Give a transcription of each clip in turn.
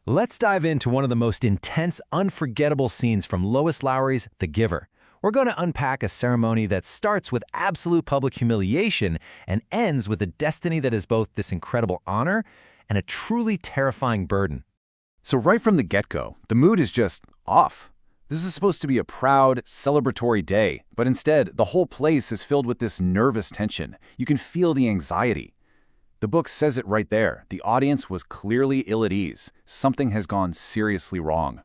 Let's dive into one of the most intense, unforgettable scenes from Lois Lowry's The Giver. We're going to unpack a ceremony that starts with absolute public humiliation and ends with a destiny that is both this incredible honor and a truly terrifying burden. So right from the get-go, the mood is just off. This is supposed to be a proud, celebratory day, but instead, the whole place is filled with this nervous tension. You can feel the anxiety. The book says it right there. The audience was clearly ill at ease. Something has gone seriously wrong.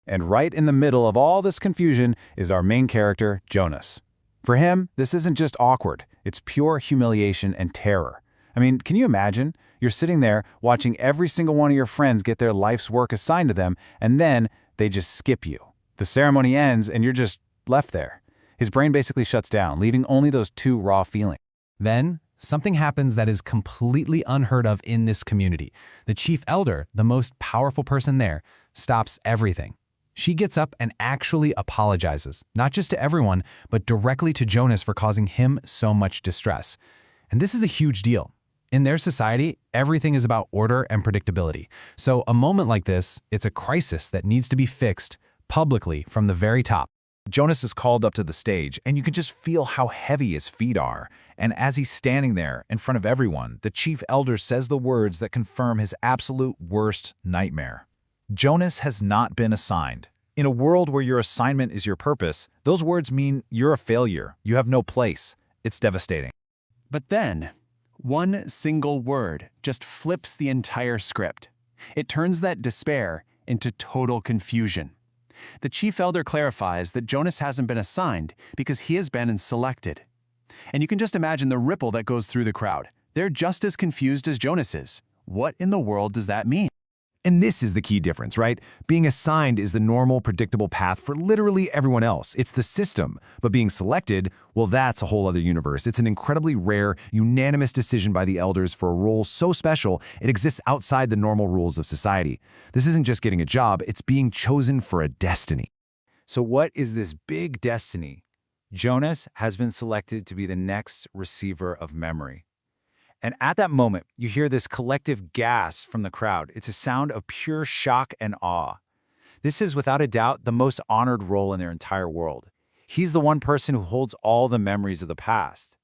And right in the middle of all this confusion is our main character, Jonas. For him, this isn't just awkward. It's pure humiliation and terror. I mean, can you imagine? You're sitting there watching every single one of your friends get their life's work assigned to them, and then they just skip you. The ceremony ends, and you're just left there. His brain basically shuts down, leaving only those two raw feelings. Then, something happens that is completely unheard of in this community. The chief elder, the most powerful person there, stops everything. She gets up and actually apologizes, not just to everyone, but directly to Jonas for causing him so much distress. And this is a huge deal. In their society, everything is about order and predictability. So a moment like this, it's a crisis that needs to be fixed publicly from the very top. Jonas is called up to the stage, and you can just feel how heavy his feet are. And as he's standing there in front of everyone, the chief elder says the words that confirm his absolute worst nightmare. Jonas has not been assigned. In a world where your assignment is your purpose, those words mean you're a failure. You have no place. It's devastating. But then, one single word just flips the entire script. It turns that despair into total confusion. The chief elder clarifies that Jonas hasn't been assigned because he has been selected. And you can just imagine the ripple that goes through the crowd. They're just as confused as Jonas is. What in the world does that mean? And this is the key difference, right? Being assigned is the normal, predictable path for literally everyone else. It's the system. But being selected, well, that's a whole other universe. It's an incredibly rare, unanimous decision by the elders for a role so special it exists outside the normal rules of society. This isn't just getting a job, it's being chosen for a destiny. So what is this big destiny? Jonas has been selected to be the next receiver of memory. And at that moment, you hear this collective gasp from the crowd. It's a sound of pure shock and awe. This is without a doubt the most honored role in their entire world. He's the one person who holds all the memories of the past.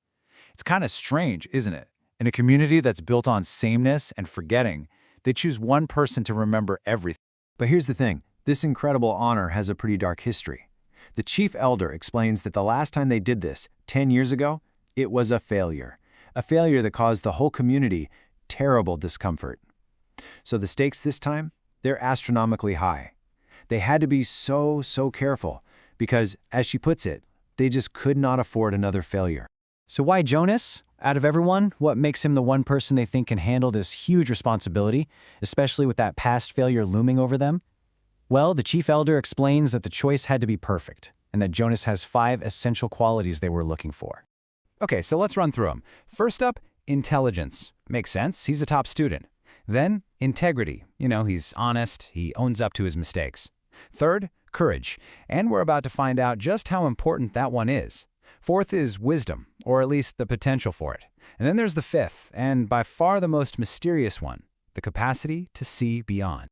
It's kind of strange, isn't it? In a community that's built on sameness and forgetting, they choose one person to remember everything. But here's the thing, this incredible honor has a pretty dark history. The chief elder explains that the last time they did this, 10 years ago, it was a failure. A failure that caused the whole community terrible discomfort. So the stakes this time, they're astronomically high. They had to be so careful because, as she puts it, they just could not afford another failure. So why Jonas? Out of everyone, what makes him the one person they think can handle this huge responsibility, especially with that past failure looming over them? Well, the chief elder explains that the choice had to be perfect, and that Jonas has 5 essential qualities they were looking for. Okay, so let's run through them. First up, intelligence. Makes sense, he's a top student. Then, integrity. He's honest, he owns up to his mistakes. Third, courage. And we're about to find out just how important that one is. Fourth is wisdom, or at least the potential for it. And then there's the fifth, and by far the most mysterious one, the capacity to see beyond.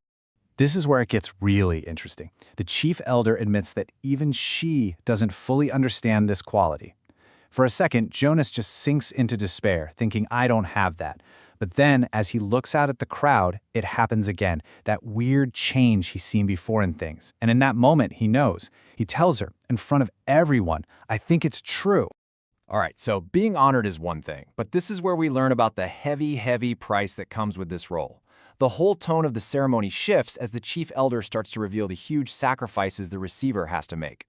This is where it gets really interesting. The chief elder admits that even she doesn't fully understand this quality. For a second, Jonas just sinks into despair, thinking, I don't have that. But then, as he looks out at the crowd, it happens again, that weird change he's seen before in things. And in that moment, he knows. He tells her, in front of everyone, I think it's true. All right, so being honored is one thing, but this is where we learn about the heavy price that comes with this role. The whole tone of the ceremony shifts as the chief elder starts to reveal the huge sacrifices the receiver has to make.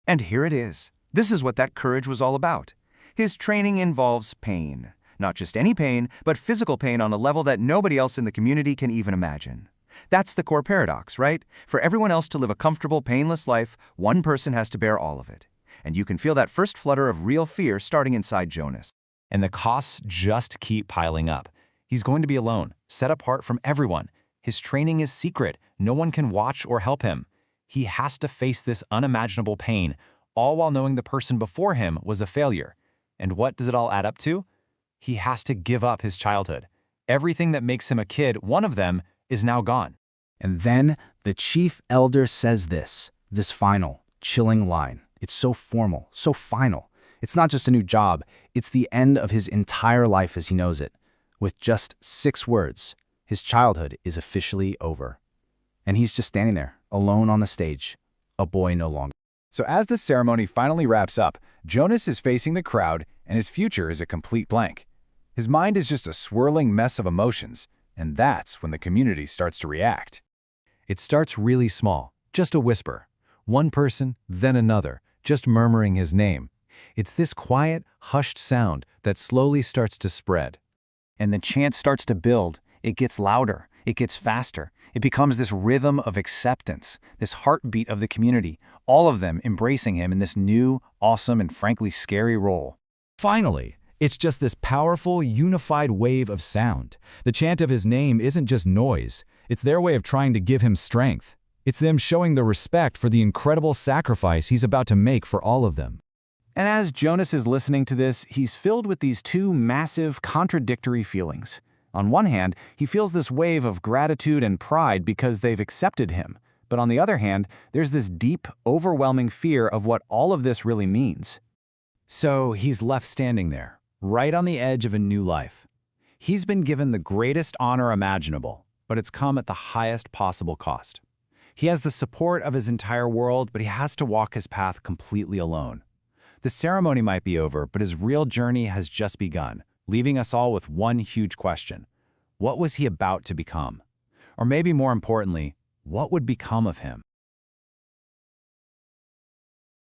And here it is. This is what that courage was all about. His training involves pain. Not just any pain, but physical pain on a level that nobody else in the community can even imagine. That's the core paradox, right? For everyone else to live a comfortable, painless life, one person has to bear all of it. And you can feel that first flutter of real fear starting inside Jonas. And the costs just keep piling up. He's going to be alone, set apart from everyone. His training is secret. No one can watch or help him. He has to face this unimaginable pain, all while knowing the person before him was a failure. And what does it all add up to? He has to give up his childhood. Everything that makes him a kid, one of them, is now gone. And then the chief elder says this final, chilling line. It's so formal, so final. It's not just a new job, it's the end of his entire life as he knows it. With just 6 words, his childhood is officially over. And he's just standing there, alone on the stage, a boy no longer. So as the ceremony finally wraps up, Jonas is facing the crowd, and his future is a complete blank. His mind is just a swirling mess of emotions, and that's when the community starts to react. It starts really small, just a whisper. One person, then another, just murmuring his name. It's this quiet, hushed sound that slowly starts to spread. And the chant starts to build. It gets louder. It gets faster. It becomes this rhythm of acceptance, this heartbeat of the community, all of them embracing him in this new, awesome, and frankly scary role. Finally, it's just this powerful, unified wave of sound. The chant of his name isn't just noise. It's their way of trying to give him strength. It's them showing the respect for the incredible sacrifice he's about to make for all of them. And as Jonas is listening to this, he's filled with these 2 massive, contradictory feelings. On one hand, he feels this wave of gratitude and pride because they've accepted him. But on the other hand, there's this deep, overwhelming fear of what all of this really means. So he's left standing there, right on the edge of a new life. He's been given the greatest honor imaginable, but it's come at the highest possible cost. He has the support of his entire world, but he has to walk his path completely alone. The ceremony might be over, but his real journey has just begun, leaving us all with one huge question. What was he about to become? Or maybe more importantly, what would become of him?